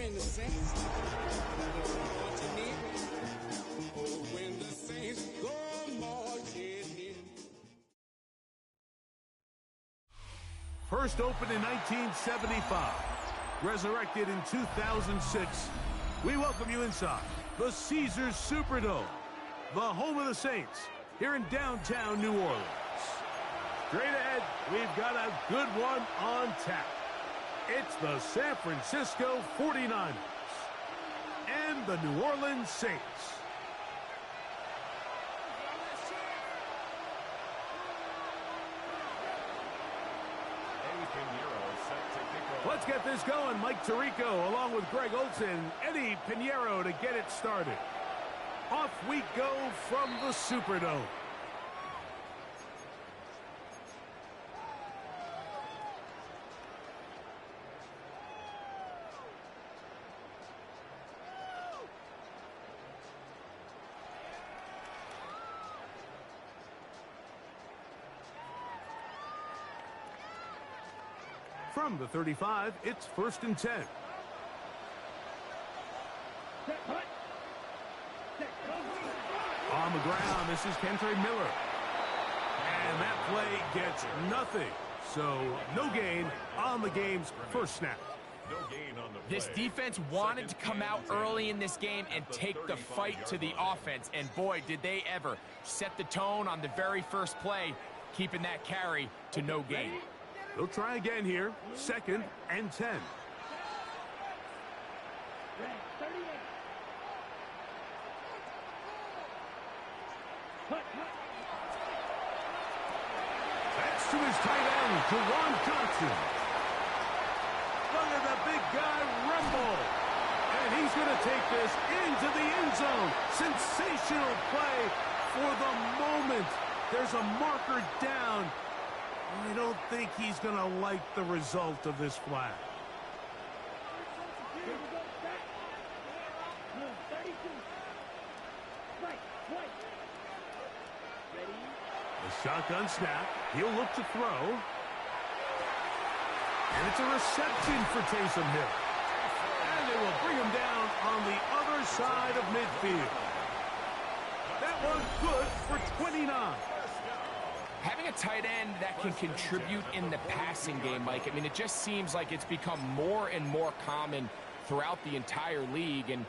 when the saints go marching in. Oh, when the saints go marching in. First opened in 1975, resurrected in 2006, we welcome you inside the Caesars Superdome, the home of the Saints, here in downtown New Orleans. Straight ahead, we've got a good one on tap. It's the San Francisco 49ers and the New Orleans Saints. Let's get this going. Mike Tirico along with Greg Olson, Eddie Pinheiro to get it started. Off we go from the Superdome. From the 35, it's 1st and 10. On the ground, this is Kentre Miller. And that play gets nothing. So, no gain on the game's first snap. This defense wanted to come out early in this game and take the fight to the offense. And boy, did they ever set the tone on the very first play, keeping that carry to no gain. They'll try again here. 2nd and 10. That's to his tight end, Juwan Johnson. Look at the big guy rumble. And he's going to take this into the end zone. Sensational play for the moment. There's a marker down. I don't think he's going to like the result of this flag. The shotgun snap. He'll look to throw. And it's a reception for Taysom Hill. And they will bring him down on the other side of midfield. That one good for 29. Having a tight end that can contribute in the passing game, Mike, I mean, it just seems like it's become more and more common throughout the entire league. And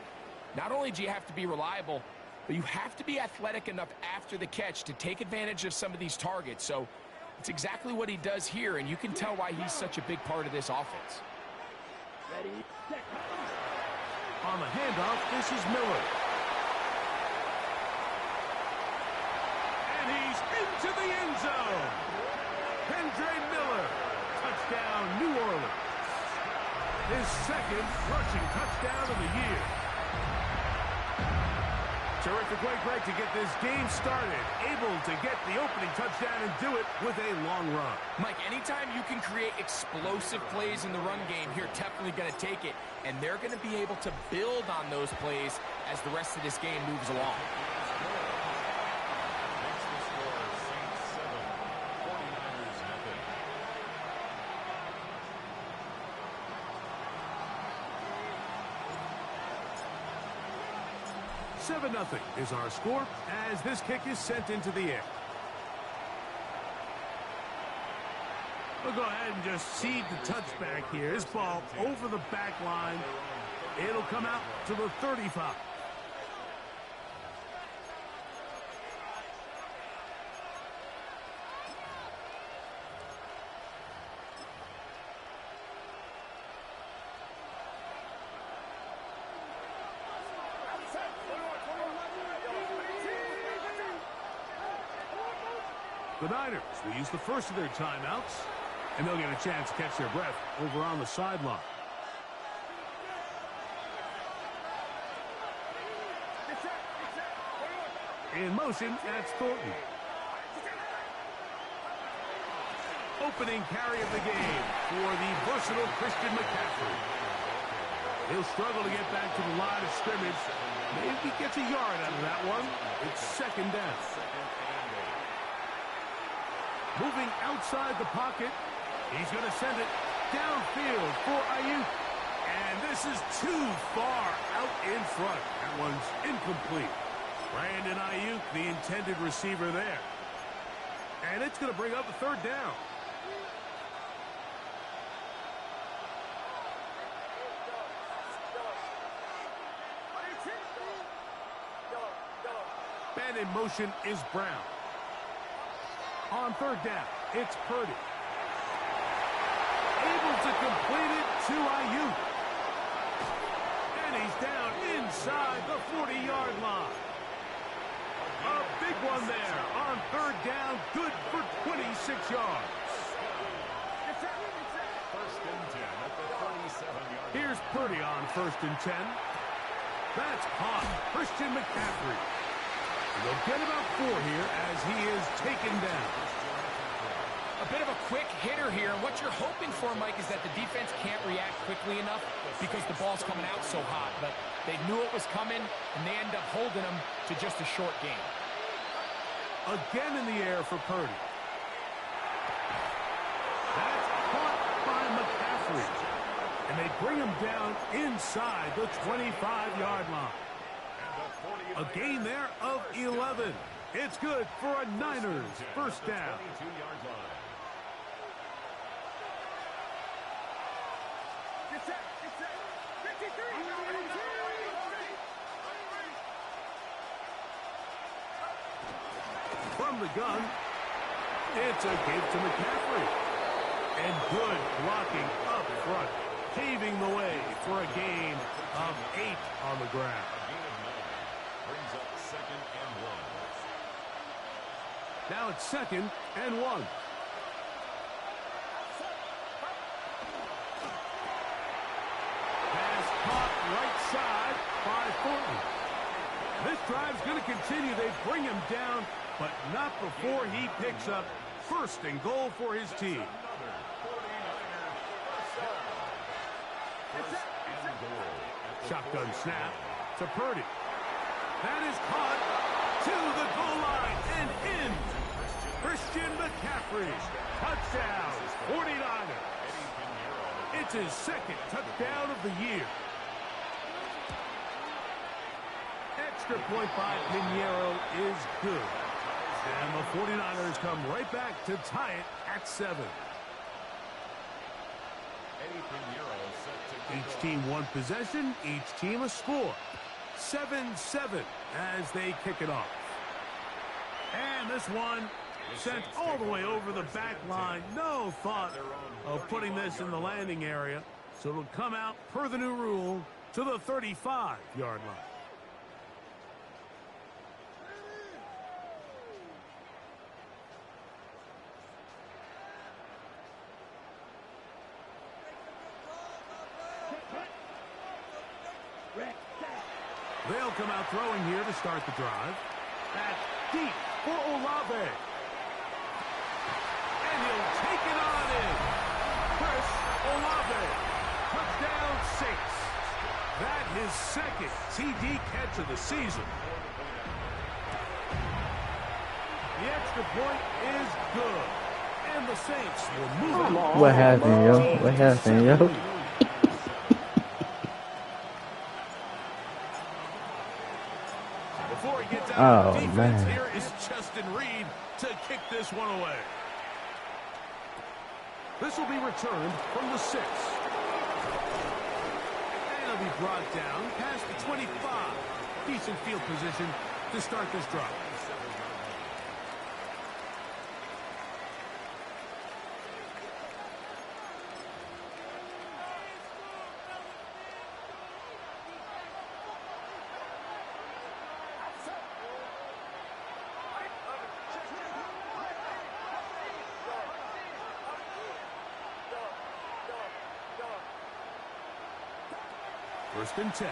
not only do you have to be reliable, but you have to be athletic enough after the catch to take advantage of some of these targets. So it's exactly what he does here, and you can tell why he's such a big part of this offense. On the handoff, this is Miller. He's into the end zone. Kentre Miller, touchdown, New Orleans. His 2nd rushing touchdown of the year. Terrific way, Greg, to get this game started. Able to get the opening touchdown and do it with a long run. Mike, anytime you can create explosive plays in the run game, you're definitely going to take it. And they're going to be able to build on those plays as the rest of this game moves along. 7-0 is our score as this kick is sent into the air. We'll go ahead and just seed the touchback here. This ball over the back line. It'll come out to the 35. The Niners will use the first of their timeouts, and they'll get a chance to catch their breath over on the sideline. In motion, that's Thornton. Opening carry of the game for the versatile Christian McCaffrey. He'll struggle to get back to the line of scrimmage. Maybe he gets a yard out of that one. It's 2nd down. Moving outside the pocket. He's going to send it downfield for Ayuk. And this is too far out in front. That one's incomplete. Brandon Ayuk, the intended receiver there. And it's going to bring up a third down. And in motion is Brown. On third down, it's Purdy. Able to complete it to Ayuk. And he's down inside the 40-yard line. A big one there on third down, good for 26 yards. First and 10 at the 47-yard line. Here's Purdy on first and 10. That's caught. Christian McCaffrey. They'll get about 4 here as he is taken down. A bit of a quick hitter here. And what you're hoping for, Mike, is that the defense can't react quickly enough because the ball's coming out so hot. But they knew it was coming, and they end up holding them to just a short game. Again in the air for Purdy. That's caught by McCaffrey. And they bring him down inside the 25-yard line. A gain there of 11. It's good for a Niners first down. From the gun, it's a give to McCaffrey. And good blocking up front, paving the way for a gain of 8 on the ground. Brings up second and 1. Now it's second and 1. Pass caught right side by Thornton. This drive's going to continue. They bring him down, but not before he picks up first and goal for his team. Shotgun snap to Purdy. That is caught to the goal line and in. Christian McCaffrey. Touchdown, 49ers. It's his second touchdown of the year. Extra point by Pinheiro is good. And the 49ers come right back to tie it at 7. Each team one possession, each team a score. 7-7 as they kick it off. And this one sent all the way over the back line. No thought of putting this in the landing area. So it'll come out per the new rule to the 35-yard line. They'll come out throwing here to start the drive. That's deep for Olave. And he'll take it on in. Chris Olave. Touchdown 6. That his second TD catch of the season. The extra point is good. And the Saints will move on. What happened, yo? What happened, yo? Oh, man. Here is Justin Reed to kick this one away. This will be returned from the 6. And it'll be brought down past the 25. Decent field position to start this drive. First and 10.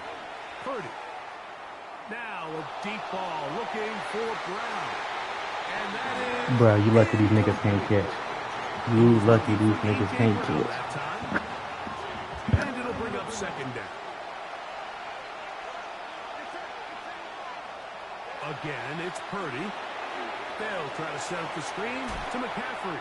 Purdy. Now a deep ball looking for Brown. And that is... Bro, you lucky these niggas can't catch. You lucky these niggas can't catch. And it'll bring up second down. Again, it's Purdy. They'll try to set up the screen to McCaffrey.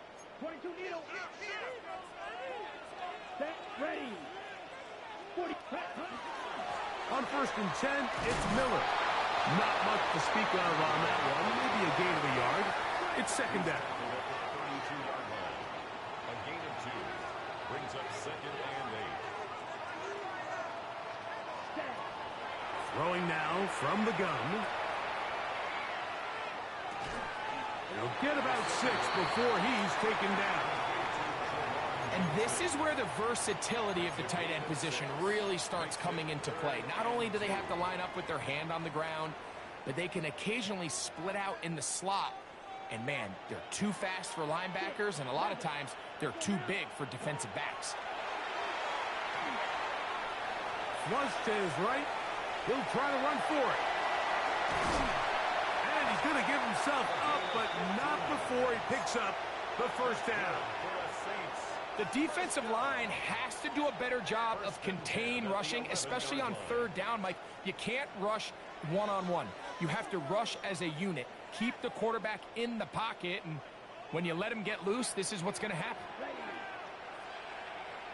22 needle. Set, ready. 40, On 1st and 10, it's Miller. Not much to speak of on that one. Maybe a gain of a yard. It's 2nd down. 32-yard line. A gain of 2 brings up 2nd and 8. Throwing now from the gun. He'll get about 6 before he's taken down. And this is where the versatility of the tight end position really starts coming into play. Not only do they have to line up with their hand on the ground, but they can occasionally split out in the slot. And man, they're too fast for linebackers, and a lot of times they're too big for defensive backs. Flush to his right. He'll try to run for it. And he's going to give himself up, but not before he picks up the 1st down. The defensive line has to do a better job of contain rushing, especially on 3rd down, Mike. You can't rush one-on-one. You have to rush as a unit. Keep the quarterback in the pocket, and when you let him get loose, this is what's going to happen.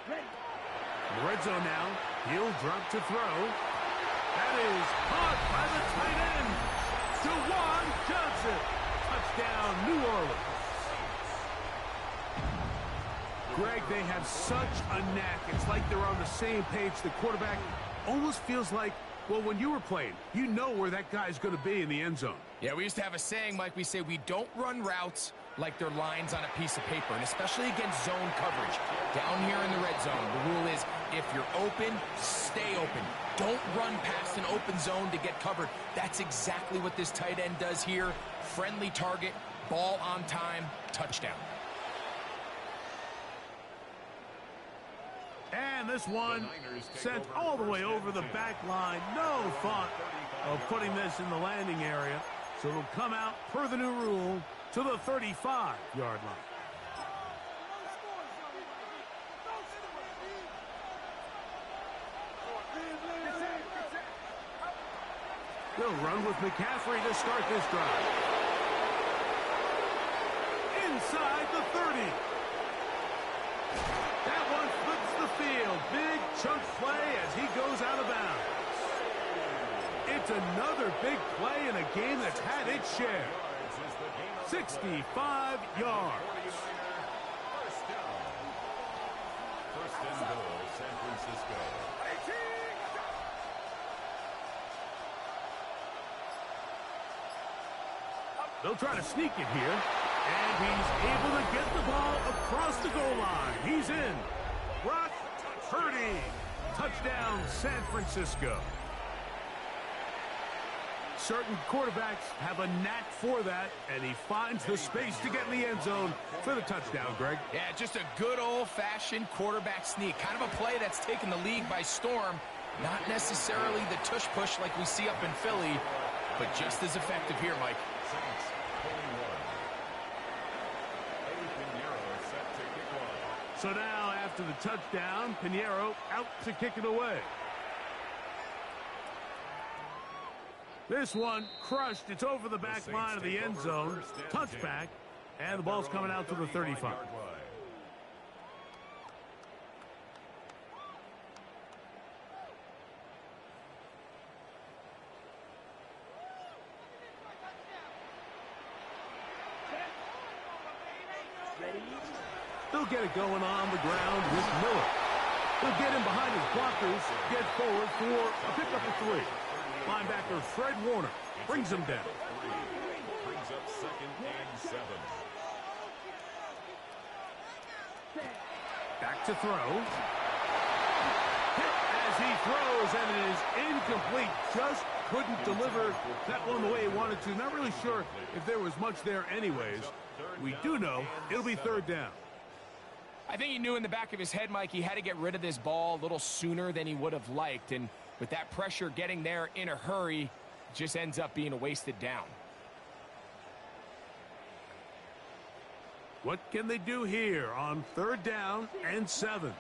In the red zone now. He'll drop to throw. That is caught by the tight end. Juwan Johnson. Touchdown, New Orleans. Greg, they have such a knack. It's like they're on the same page. The quarterback almost feels like, well, when you were playing, you know where that guy's going to be in the end zone. Yeah, we used to have a saying, Mike. We say we don't run routes like they're lines on a piece of paper, and especially against zone coverage. Down here in the red zone, the rule is if you're open, stay open. Don't run past an open zone to get covered. That's exactly what this tight end does here. Friendly target, ball on time, touchdown. And this one sent all the way over the back line. No thought of putting this in the landing area. So it'll come out, per the new rule, to the 35-yard line. They'll run with McCaffrey to start this drive. Inside the 30. That one flips the field. Big chunk play as he goes out of bounds. It's another big play in a game that's had its share. 65 yards. First and goal, San Francisco. They'll try to sneak it here. And he's able to get the ball across the goal line. He's in. Brock Purdy. Touchdown, San Francisco. Certain quarterbacks have a knack for that, and he finds the space to get in the end zone for the touchdown, Greg. Yeah, just a good old-fashioned quarterback sneak. Kind of a play that's taken the league by storm. Not necessarily the tush-push like we see up in Philly, but just as effective here, Mike. So now, after the touchdown, Pinheiro out to kick it away. This one crushed. It's over the back line of the end zone. Touchback. And the ball's coming out to the 35. They'll get it going on the ground with Miller. They'll get him behind his blockers, get forward for a pickup of 3. Linebacker Fred Warner brings him down. Brings up 2nd and 7. Back to throw. Hit as he throws, and it is incomplete. Just couldn't deliver that one the way he wanted to. Not really sure if there was much there anyways. We do know it'll be 3rd down. I think he knew in the back of his head, Mike, he had to get rid of this ball a little sooner than he would have liked. And with that pressure getting there in a hurry, it just ends up being a wasted down. What can they do here on 3rd down and 7?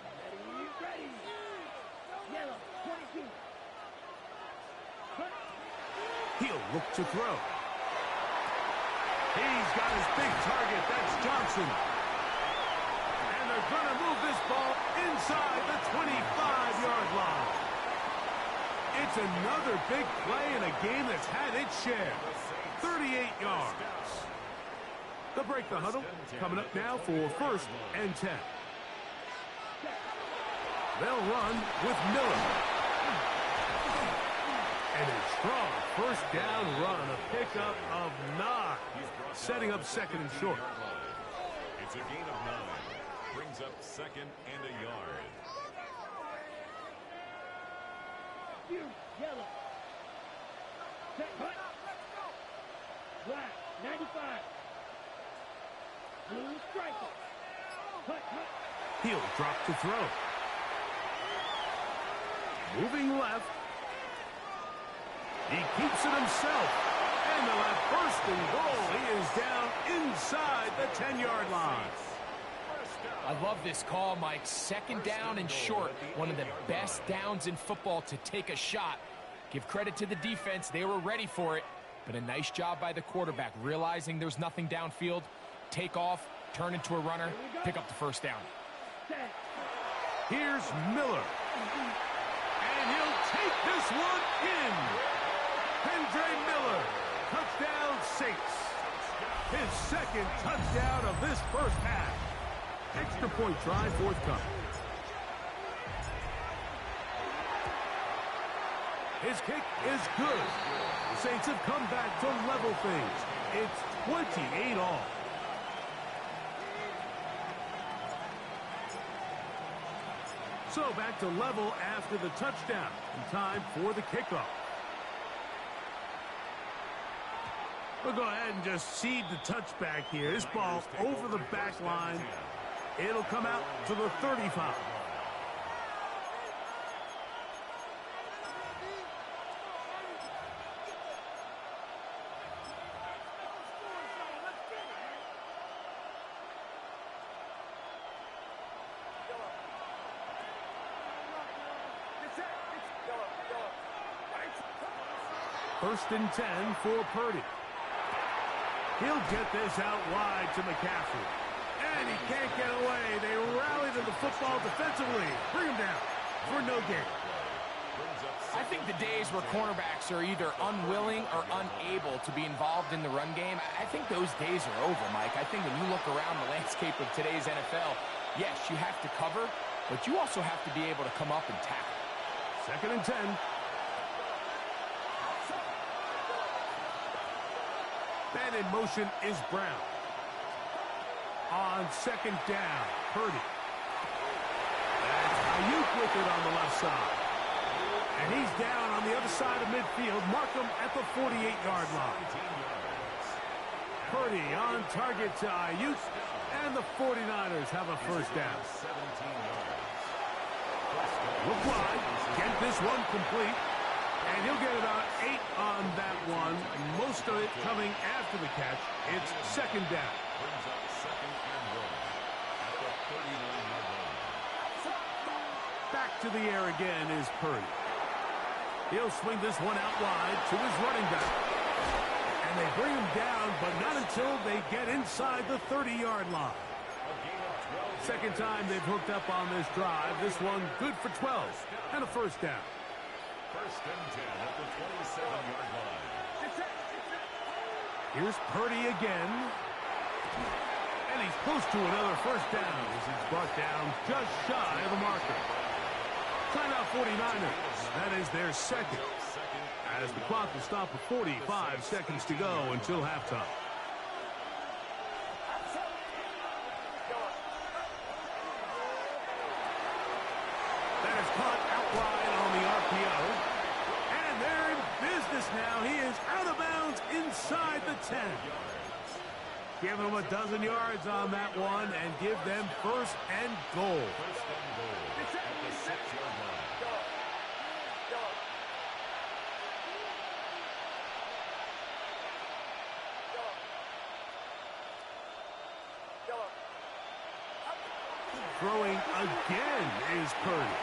He'll look to throw. He's got his big target. That's Johnson. Another big play in a game that's had its share. 38 yards. They'll break the huddle. Coming up now for 1st and 10. They'll run with Miller. And a strong first down run, a pickup of 9. Setting up 2nd and short. It's a gain of 9. Brings up 2nd and a yard. Yellow. Set, hut. Black, 95. Blue striker. Hut, hut. He'll drop to throw. Moving left. He keeps it himself. And they'll have 1st and goal. He is down inside the 10-yard line. I love this call, Mike. 2nd down and short. One of the best downs in football to take a shot. Give credit to the defense. They were ready for it. But a nice job by the quarterback, realizing there's nothing downfield. Take off, turn into a runner, pick up the 1st down. Here's Miller. And he'll take this one in. Andre Miller, touchdown Saints. His 2nd touchdown of this 1st half. Extra point try forthcoming. His kick is good. The Saints have come back to level things. It's 28 all. So back to level after the touchdown. And time for the kickoff. We'll go ahead and just cede the touchback here. This ball over the back line. It'll come out to the 35. First and 10 for Purdy. He'll get this out wide to McCaffrey. And he can't get away. They rally to the football defensively. Bring him down for no gain. I think the days where cornerbacks are either unwilling or unable to be involved in the run game, I think those days are over, Mike. I think when you look around the landscape of today's NFL, yes, you have to cover, but you also have to be able to come up and tackle. 2nd and 10. And in motion is Brown. On 2nd down, Purdy. That's Ayuk with it on the left side. And he's down on the other side of midfield. Mark him at the 48-yard line. Purdy on target to Ayuk. And the 49ers have a 1st down. Look wide. Get this one complete. And he'll get about 8 on that one. Most of it coming after the catch. It's 2nd down. Brings up 2nd and 1 at the 39-yard line. Back to the air again is Purdy. He'll swing this one out wide to his running back. And they bring him down, but not until they get inside the 30-yard line. A gain of 12. 2nd time they've hooked up on this drive. This one good for 12 and a 1st down. 1st and 10 at the 27-yard line. Here's Purdy again. And he's close to another 1st down as he's brought down just shy of the marker. Timeout 49ers. That is their 2nd. As the clock will stop with 45 seconds to go until halftime. That is caught out wide on the RPO. And they're in business now. He is out of bounds inside the 10. Give them a dozen yards on that one and give them 1st and goal. 1st and goal at the 6-yard line. Throwing again is Purdy.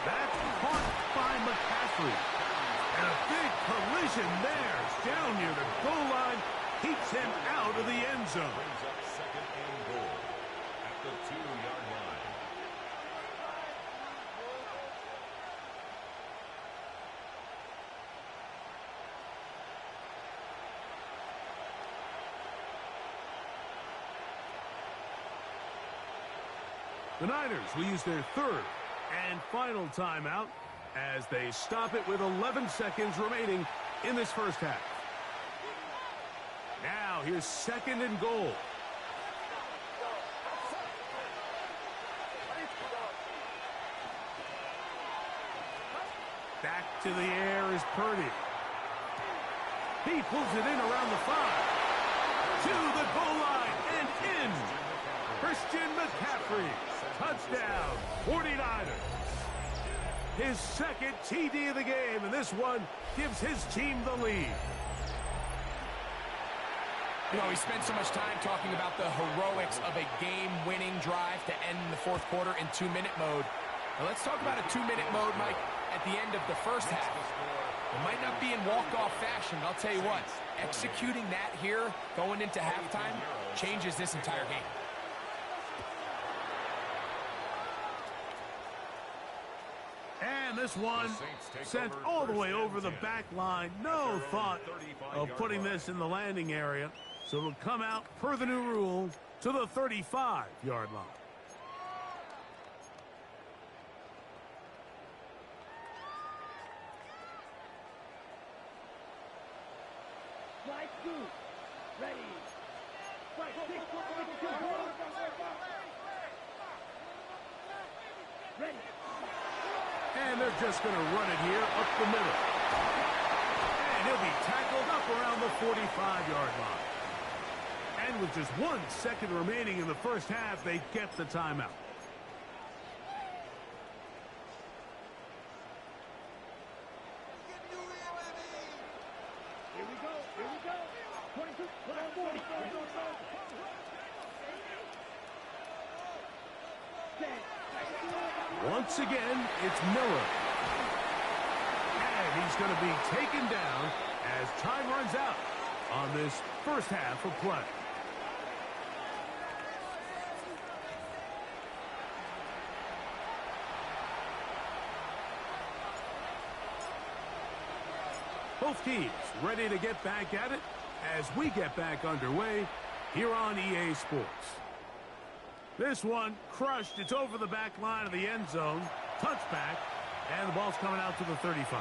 That's caught by McCaffrey. And a big collision there. Down near the goal line. Keeps him out of the end zone. Brings up 2nd and goal at the 2-yard line. The Niners will use their third and final timeout as they stop it with 11 seconds remaining in this first half. Now, here's second and goal. Back to the air is Purdy. He pulls it in around the 5. To the goal line and in. Christian McCaffrey. Touchdown, 49ers. His second TD of the game, and this one gives his team the lead. You know, we spent so much time talking about the heroics of a game-winning drive to end the fourth quarter in 2-minute mode. Now let's talk about a 2-minute mode, Mike, at the end of the first half. It might not be in walk-off fashion, but I'll tell you what, executing that here going into halftime changes this entire game. And this one sent all the way over the back line. No thought of putting this in the landing area. So it'll come out, per the new rule, to the 35-yard line. Slide 2. Ready. Slide 6. Ready. And they're just going to run it here up the middle. And he'll be tackled up around the 45-yard line. And with just 1 second remaining in the first half, they get the timeout. Here we go. Here we go. 22. 40. Once again, it's Miller. And he's going to be taken down as time runs out on this first half of play. Both teams ready to get back at it as we get back underway here on EA Sports. This one crushed. It's over the back line of the end zone. Touchback. And the ball's coming out to the 35.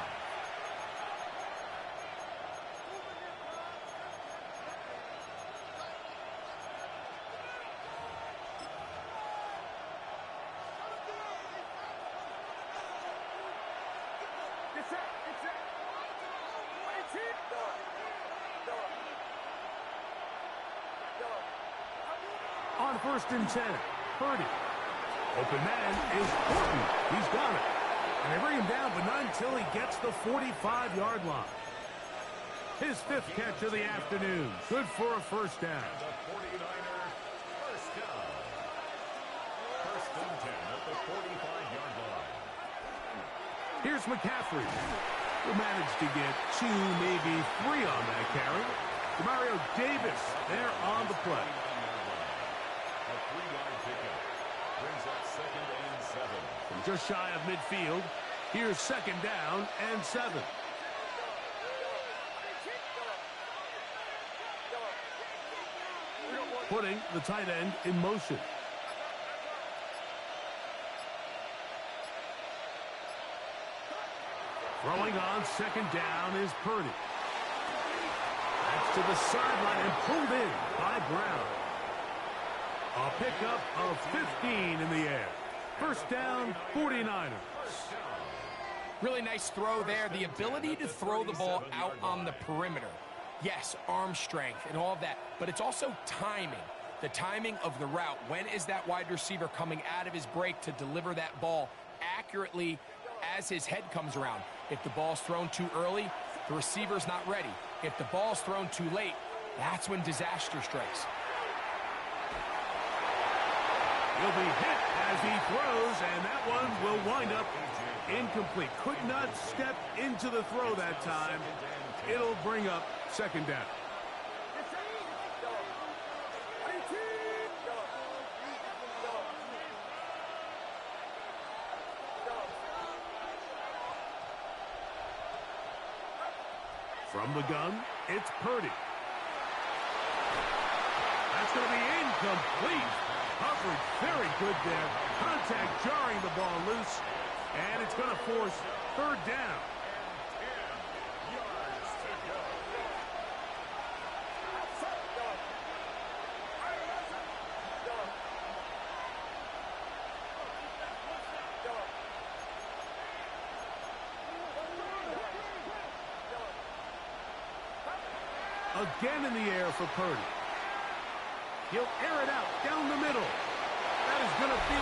On 1st and 10, Purdy. Open man is Horton. He's got it. And they bring him down, but not until he gets the 45-yard line. His 5th catch of the afternoon. Good for a first down. And the 49ers first down. 1st and 10 at the 45-yard line. Here's McCaffrey. Will manage to get 2, maybe 3 on that carry. Mario Davis there on the play. A 3-yard pickup brings up 2nd and 7. From just shy of midfield, here's 2nd down and 7. Putting the tight end in motion. Throwing on 2nd down is Purdy. That's to the sideline and pulled in by Brown. A pickup of 15 in the air. First down, 49ers. Really nice throw there. The ability to throw the ball out on the perimeter. Yes, arm strength and all of that, but it's also timing. The timing of the route. When is that wide receiver coming out of his break to deliver that ball accurately as his head comes around? If the ball's thrown too early, the receiver's not ready. If the ball's thrown too late, that's when disaster strikes. He'll be hit as he throws, and that one will wind up incomplete. Could not step into the throw that time. It'll bring up 2nd down. From the gun, it's Purdy. That's going to be incomplete. Coverage very good there. Contact jarring the ball loose, and it's going to force third down. Again in the air for Purdy. He'll air it out down the middle. That is going to be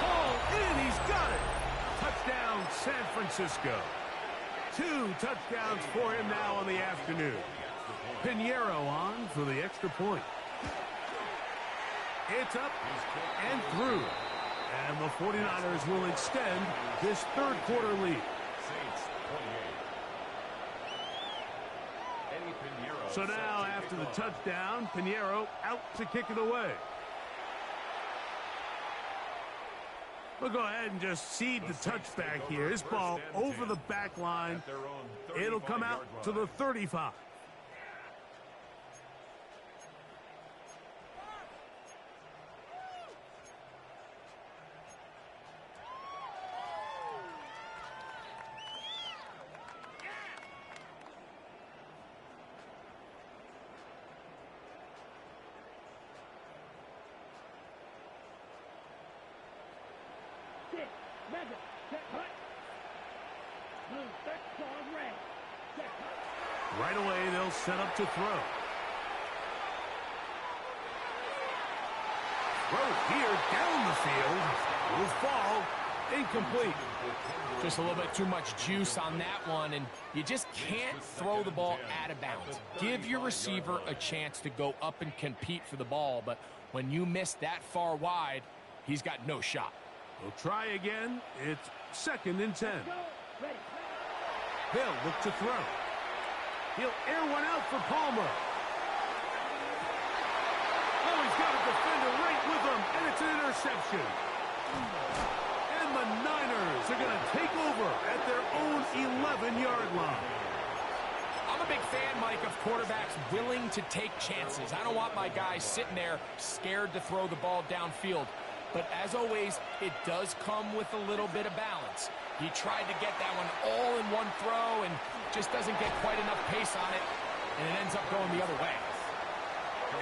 hauled in. He's got it. Touchdown, San Francisco. 2 touchdowns for him now on the afternoon. Pinheiro on for the extra point. It's up and through. And the 49ers will extend this third quarter lead. So now, after the touchdown, Pinheiro out to kick it away. We'll go ahead and just cede the touchback here. This ball over the back line. It'll come out to the 35. Right away, they'll set up to throw. Throw here down the field. Will fall. Incomplete. Just a little bit too much juice on that one, and you just can't throw the ball out of bounds. Give your receiver a chance to go up and compete for the ball, but when you miss that far wide, he's got no shot. We'll try again. It's 2nd and 10. They'll look to throw. He'll air one out for Palmer. Oh, he's got a defender right with him, and it's an interception. And the Niners are going to take over at their own 11-yard line. I'm a big fan, Mike, of quarterbacks willing to take chances. I don't want my guys sitting there scared to throw the ball downfield. But as always, it does come with a little bit of balance. He tried to get that one all in one throw and just doesn't get quite enough pace on it, and it ends up going the other way.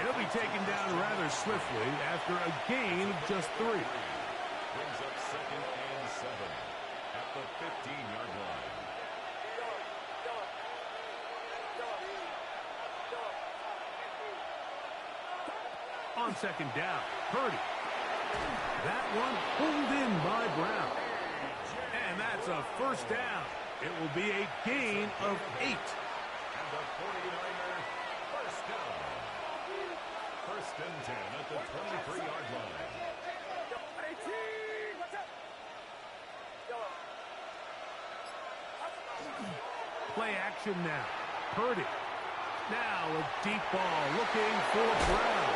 He'll be taken down rather swiftly after a gain of just 3. Brings up 2nd and 7 at the 15-yard line. On 2nd down, Purdy. That one pulled in by Brown. And that's a first down. It will be a gain of 8. And the 49er first down. 1st and 10 at the 23-yard line. Play action now. Purdy. Now a deep ball looking for Brown.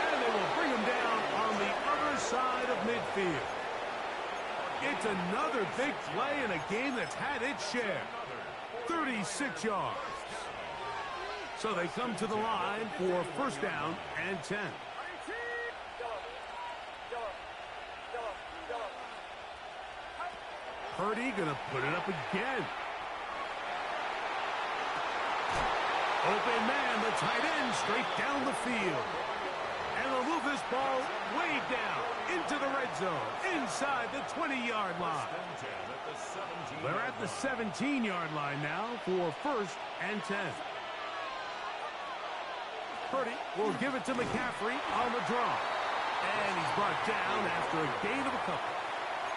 And they will bring him down on the other side of midfield. It's another big play in a game that's had its share. 36 yards. So they come to the line for first down and 10. Purdy gonna put it up again. Open man, the tight end, straight down the field. And they'll move this ball way down into the red zone, inside the 20-yard line. They're at the 17-yard line now for first and 10. Purdy will give it to McCaffrey on the draw. And he's brought down after a gain of a couple.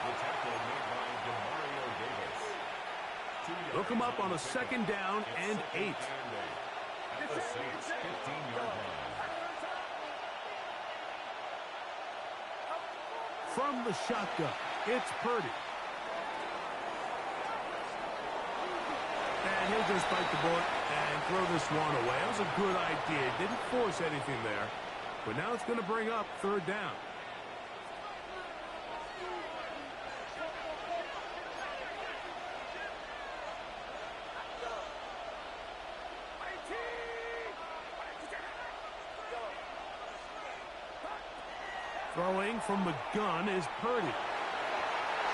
The tackle made by DeMario Davis. They'll come up on a 2nd down and 8. At the Saints' 15-yard line. From the shotgun, it's Purdy. And he'll just bite the bullet and throw this one away. That was a good idea. Didn't force anything there. But now it's going to bring up 3rd down. Throw Throwing from the gun is Purdy.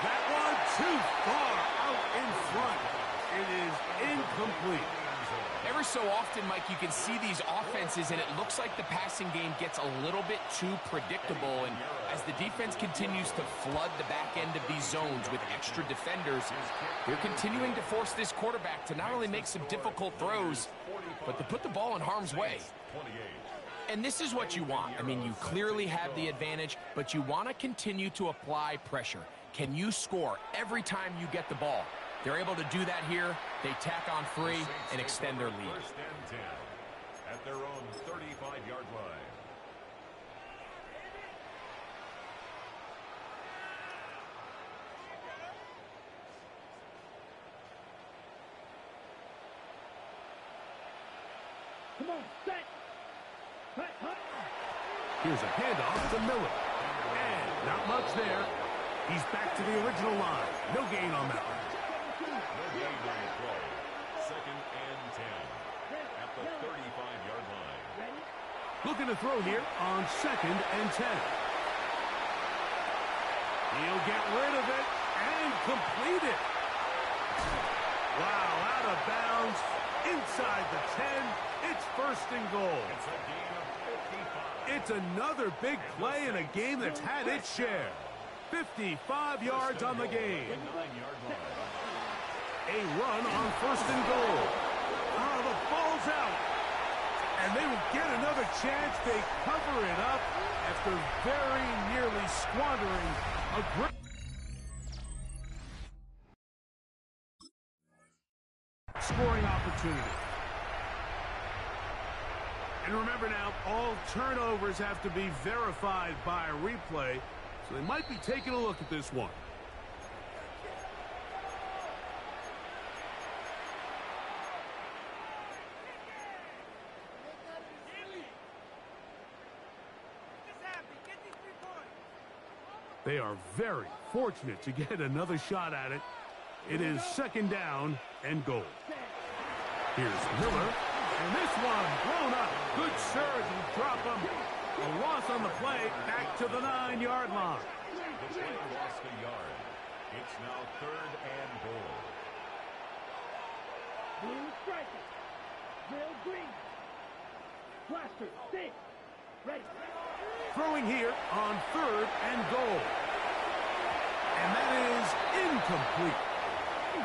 That one too far out in front. It is incomplete. Every so often, Mike, you can see these offenses, and it looks like the passing game gets a little bit too predictable. And as the defense continues to flood the back end of these zones with extra defenders, they're continuing to force this quarterback to not only make some difficult throws, but to put the ball in harm's way. And this is what you want. I mean, you clearly have the advantage, but you want to continue to apply pressure. Can you score every time you get the ball? They're able to do that here. They tack on 3 and extend their lead. First and 10 at their own 35-yard line. Come on, set. Hut, hut. Here's a handoff to Miller. And not much there. He's back to the original line. No gain on that one. No gain on the play. Second and 10 at the 35-yard line. Ready? Looking to throw here on second and 10. He'll get rid of it and complete it. Wow, out of bounds, inside the 10. It's first and goal. It's a gain of 55. It's another big play in a game that's had its share. 55 yards on the game. The 9-yard line. A run on first and goal. Oh, the ball's out. And they will get another chance. They cover it up after very nearly squandering a great scoring opportunity. And remember now, all turnovers have to be verified by a replay, so they might be taking a look at this one. They are very fortunate to get another shot at it. It is second down and goal. Here's Miller, and this one blown up. Good surge and drop him. A loss on the play, back to the 9-yard line. The play lost a yard. It's now third and goal. Blue striker. Will green. Blaster, six. Ready. Throwing here on third and goal. And that is incomplete.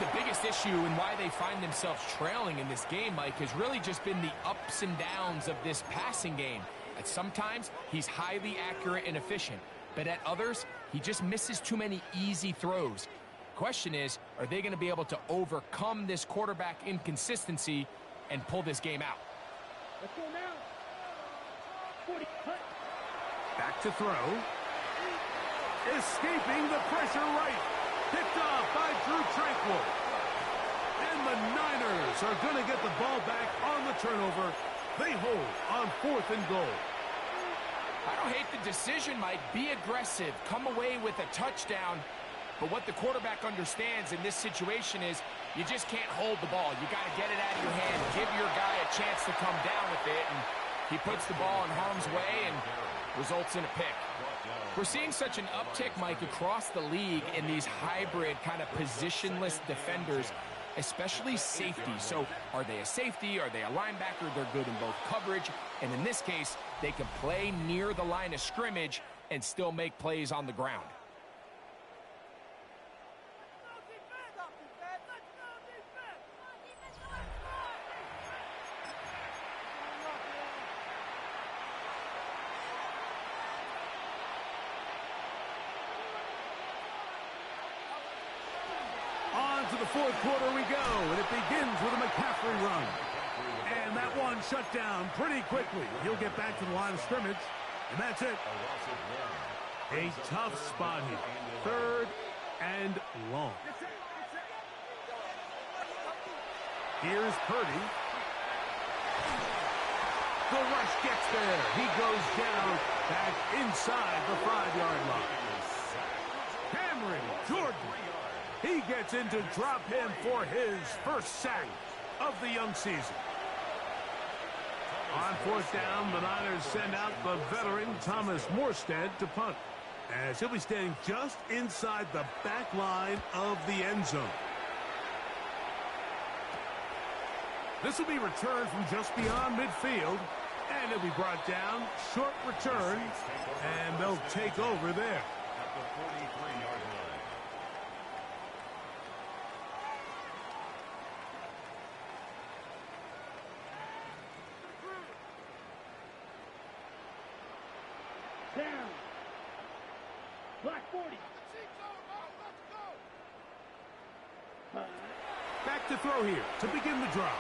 The biggest issue and why they find themselves trailing in this game, Mike, has really just been the ups and downs of this passing game. At sometimes, he's highly accurate and efficient, but at others, he just misses too many easy throws. Question is, are they going to be able to overcome this quarterback inconsistency and pull this game out? Let's go now. 40. Hut. Back to throw. Escaping the pressure right. Picked off by Drew Tranquil. And the Niners are going to get the ball back on the turnover. They hold on fourth and goal. I don't hate the decision, Mike. Be aggressive. Come away with a touchdown. But what the quarterback understands in this situation is you just can't hold the ball. You got to get it out of your hand. Give your guy a chance to come down with it. And he puts the ball in harm's way and results in a pick. We're seeing such an uptick, Mike, across the league in these hybrid kind of positionless defenders, especially safety. So are they a safety? Are they a linebacker? They're good in both coverage. And in this case, they can play near the line of scrimmage and still make plays on the ground. On to the fourth quarter we go, and it begins with a McCaffrey run. And that one shut down pretty quickly. He'll get back to the line of scrimmage, and that's it. A tough spot here. Third and long. Here's Purdy. The rush gets there. He goes down back inside the 5-yard line. Cameron Jordan. He gets in to drop him for his first sack of the young season. On fourth down, the Niners send out the veteran Thomas Morstead to punt. as he'll be standing just inside the back line of the end zone. This will be returned from just beyond midfield, and it'll be brought down, short return, and they'll take over there. At the 43-yard line. Down. Black 40. Back to throw here to begin the drive.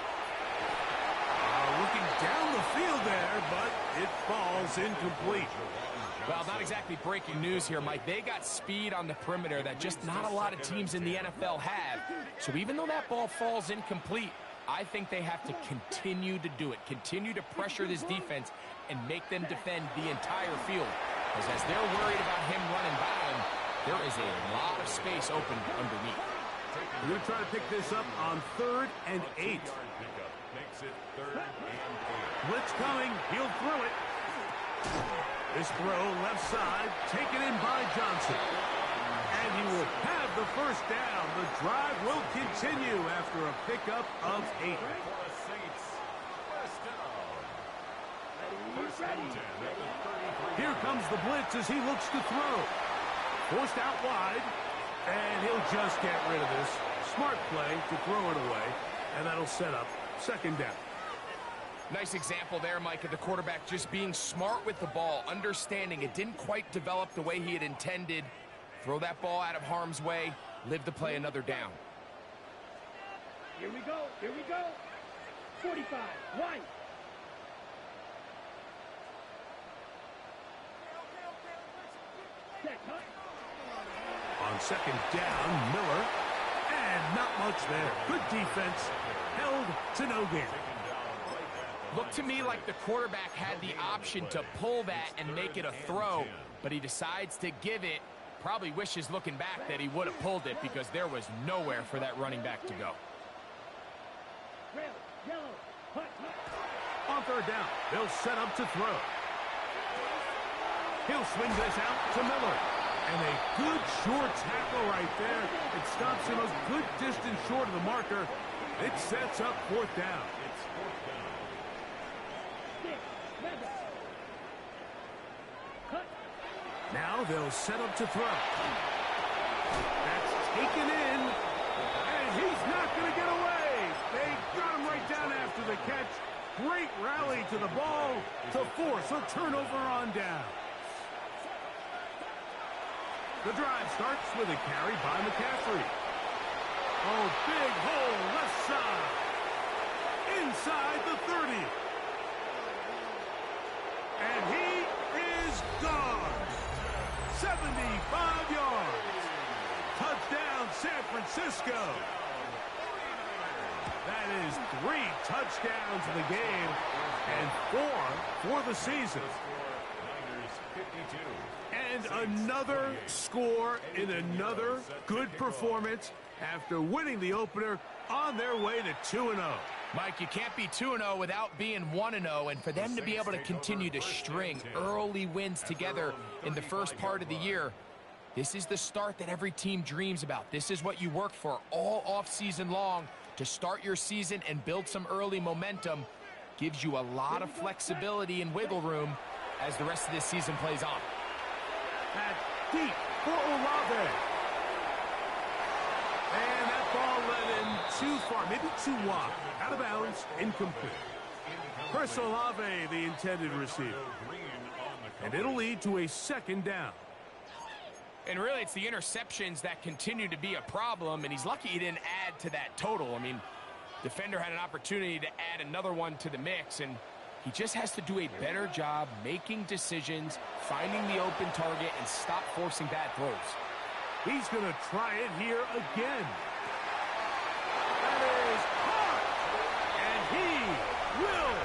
Looking down the field there, but it falls incomplete. Well, not exactly breaking news here, Mike. They got speed on the perimeter that just not a lot of teams in the NFL have. So even though that ball falls incomplete, I think they have to continue to do it. Continue to pressure this defense and make them defend the entire field. Because as they're worried about him running by them, there is a lot of space open underneath. We're going to try to pick this up on 3rd and 8. Makes it 3rd and 8. Blitz coming. He'll throw it. This throw left side taken in by Johnson. And he will have the first down. The drive will continue after a pickup of 8. For the Saints, first down. First and 10 at the 33. Here comes the blitz as he looks to throw. Forced out wide. And he'll just get rid of this. Smart play to throw it away. And that'll set up 2nd down. Nice example there, Mike, of the quarterback just being smart with the ball, understanding it didn't quite develop the way he had intended. Throw that ball out of harm's way, live to play another down. Here we go. Here we go. 45. Right. Set. Huh? On 2nd down, Miller. And not much there. Good defense. Held to no gain. Looked to me like the quarterback had the option to pull that and make it a throw, but he decides to give it. Probably wishes looking back that he would have pulled it because there was nowhere for that running back to go. Red, yellow, hut, hut. On 3rd down, they'll set up to throw. He'll swing this out to Miller. And a good short tackle right there. It stops him a good distance short of the marker. It sets up 4th down. It's 4th down. 6, 7. Cut. Now they'll set up to throw. That's taken in. And he's not going to get away. They got him right down after the catch. Great rally to the ball to force a turnover on down. The drive starts with a carry by McCaffrey. Oh, big hole left side. Inside the 30. And he is gone. 75 yards. Touchdown, San Francisco. That is 3 touchdowns in the game and 4 for the season. Niners 52. And another score in another good performance after winning the opener on their way to 2-0. Mike, you can't be 2-0 without being 1-0, and for them to be able to continue to string early wins together in the first part of the year, this is the start that every team dreams about. This is what you work for all offseason long to start your season and build some early momentum. Gives you a lot of flexibility and wiggle room as the rest of this season plays on. That's deep for Olave. And that ball led in too far, maybe too wide. Out of bounds, incomplete. Chris Olave, the intended receiver. And it'll lead to a 2nd down. And really, it's the interceptions that continue to be a problem, and he's lucky he didn't add to that total. I mean, defender had an opportunity to add another one to the mix, and he just has to do a better job making decisions, finding the open target, and stop forcing bad throws. He's going to try it here again. That is caught. And he will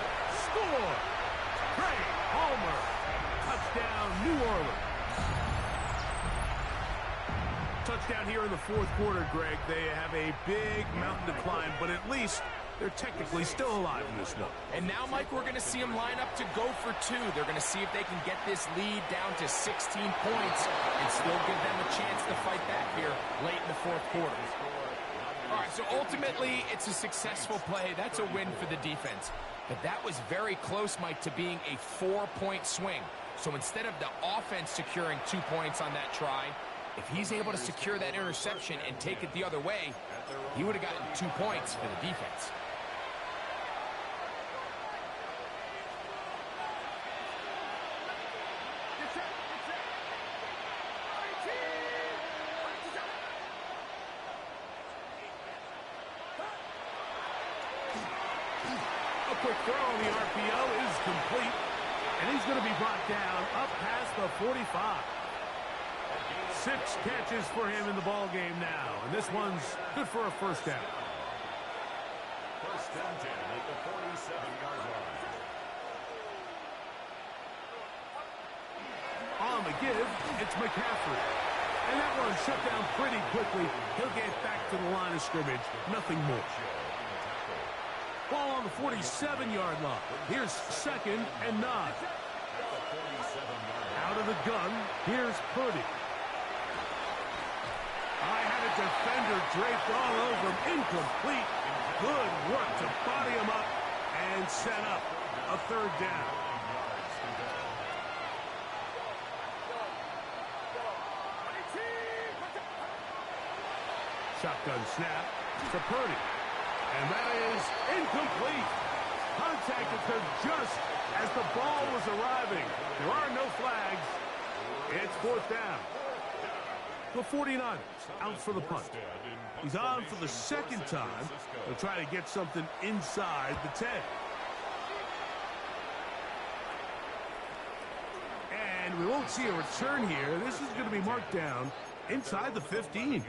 score. Trey Palmer. Touchdown, New Orleans. Touchdown here in the 4th quarter, Greg. They have a big mountain to climb, but at least They're technically still alive in this one. And now, Mike, we're going to see them line up to go for 2. They're going to see if they can get this lead down to 16 points and still give them a chance to fight back here late in the fourth quarter. All right, so ultimately, it's a successful play. That's a win for the defense. But that was very close, Mike, to being a 4-point swing. So instead of the offense securing 2 points on that try, if he's able to secure that interception and take it the other way, he would have gotten 2 points for the defense. A quick throw on the RPO is complete, and he's going to be brought down up past the 45. 6 catches for him in the ball game now, and this one's good for a first down. First and 10 at the 47-yard line. On the give, it's McCaffrey. And that one shut down pretty quickly. He'll get back to the line of scrimmage. Nothing more. Ball on the 47-yard line. Here's 2nd and 9. Out of the gun, here's Purdy. I had a defender draped all over him. Incomplete. Good work to body him up and set up a 3rd down. Shotgun snap to Purdy. And that is incomplete. Contact occurred just as the ball was arriving. There are no flags. It's 4th down. The 49ers out for the punt. He's on for the 2nd time. They'll try to get something inside the 10. And we won't see a return here. This is going to be marked down inside the 15.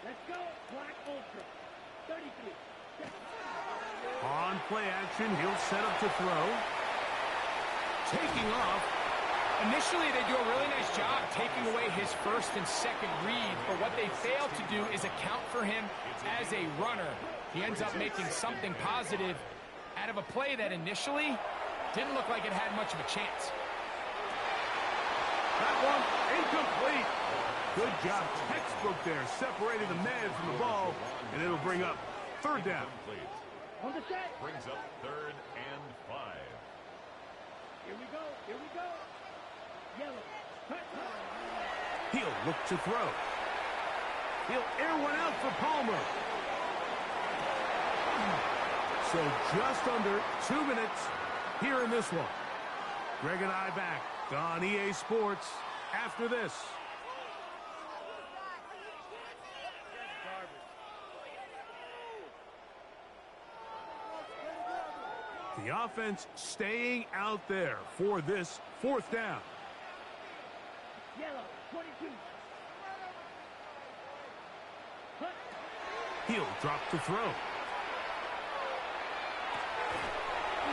Let's go, Black Ultra. 33. On play action, he'll set up to throw. Taking off. Initially, they do a really nice job taking away his 1st and 2nd read, but what they fail to do is account for him as a runner. He ends up making something positive out of a play that initially didn't look like it had much of a chance. That one incomplete. Good job, textbook there, separating the man from the ball, and it'll bring up 3rd down. On the set. Brings up 3rd and 5. Here we go. Here we go. Yellow. Cut. He'll look to throw. He'll air one out for Palmer. So just under 2 minutes here in this one. Greg and I back on EA Sports after this. The offense staying out there for this 4th down. Yellow. 22. Cut. He'll drop to throw.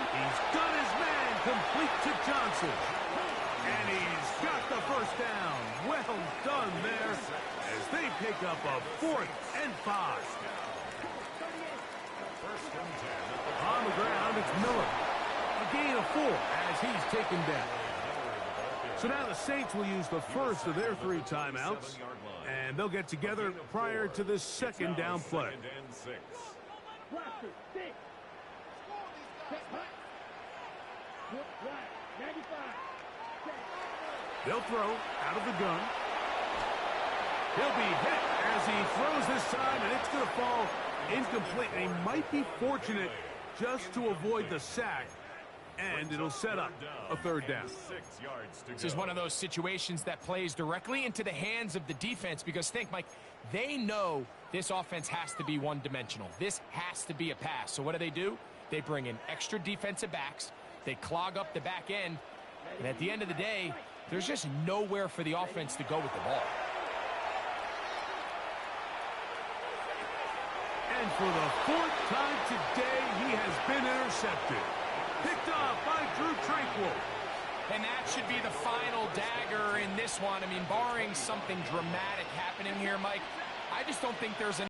He's got his man complete to Johnson. And he's got the 1st down. Well done there as they pick up a 4th and 5. On the ground, it's Miller. A gain of 4 as he's taken down. So now the Saints will use the first of their 3 timeouts, and they'll get together prior to this 2nd down play. Blaster. 6. Set. Hot. Look right. 95. Set. They'll throw out of the gun. He'll be hit as he throws this time, and it's going to fall incomplete. And he might be fortunate just to avoid the sack, and it'll set up a 3rd down. This is one of those situations that plays directly into the hands of the defense because think, Mike, they know this offense has to be one-dimensional. This has to be a pass. So what do? They bring in extra defensive backs. They clog up the back end. And at the end of the day, there's just nowhere for the offense to go with the ball. And for the fourth time today, he has been intercepted. Picked off by Drew Tranquil. And that should be the final dagger in this one. I mean, barring something dramatic happening here, Mike, I just don't think there's